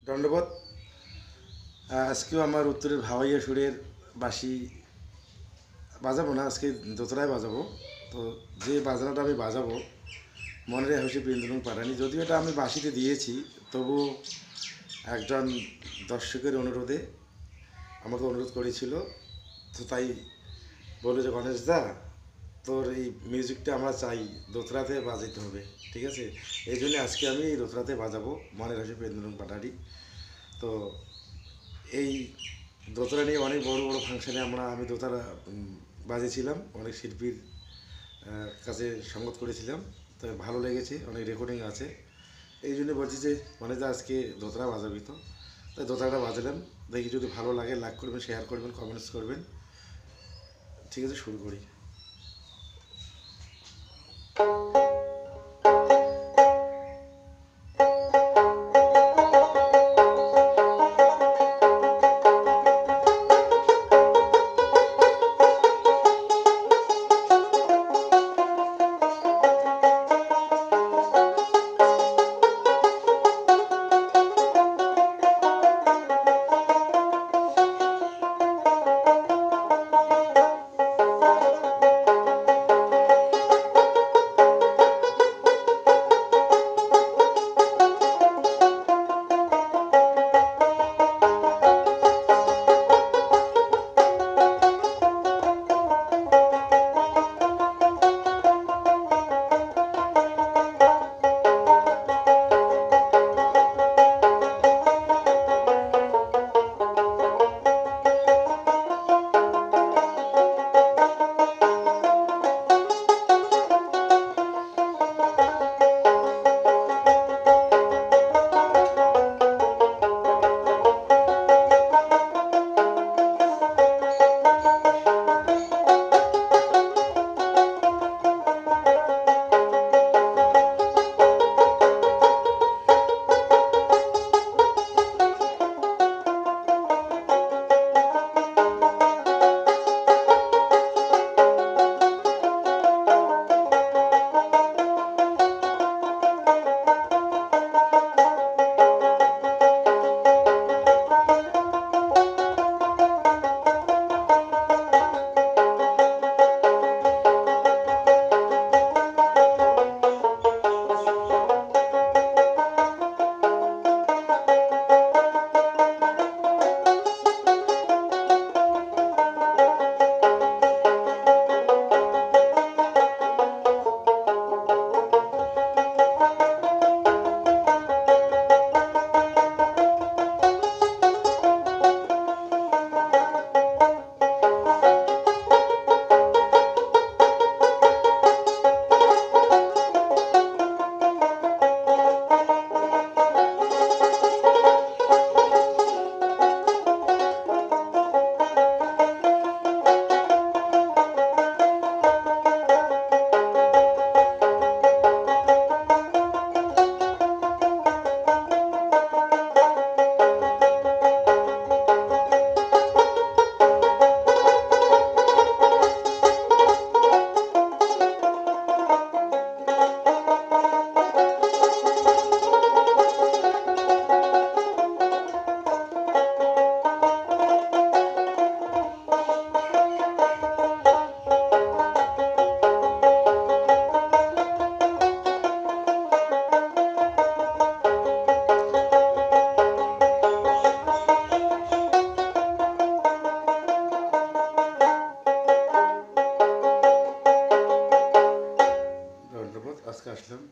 দণ্ডবোধ। আজকেও আমার উত্তরের ভাওয়াইয়া সুরের বাঁশি বাজাবো না, আজকে দোতরায় বাজাবো। তো যে বাজনাটা আমি বাজাবো মনের হাসি বৃন্দন পাঠানি, যদিও এটা আমি বাঁশিতে দিয়েছি, তবু একজন দর্শকের অনুরোধে আমাকে অনুরোধ করেছিল, তো তাই বললো যে গণেশ দা, তোর এই মিউজিকটা আমরা চাই দোতরাতে বাজাইতে হবে, ঠিক আছে? এই জন্য আজকে আমি এই দোতরাতে বাজাবো মনের হাসি বৃন্দন পাঠানি। তো এই দোতারা নিয়ে অনেক বড় বড় ফাংশানে আমি দোতারা বাজিয়েছিলাম, অনেক শিল্পীর কাছে সঙ্গত করেছিলাম। তো ভালো লেগেছে, অনেক রেকর্ডিং আছে। এই জন্য বলছি যে মানে যা আজকে দোতারা বাজাবি, তো তাই দোতারাটা বাজালাম। দেখি যদি ভালো লাগে লাইক করবেন, শেয়ার করবেন, কমেন্টস করবেন। ঠিক আছে, শুরু করি। ধন্যবাদ, আজকে আসলাম।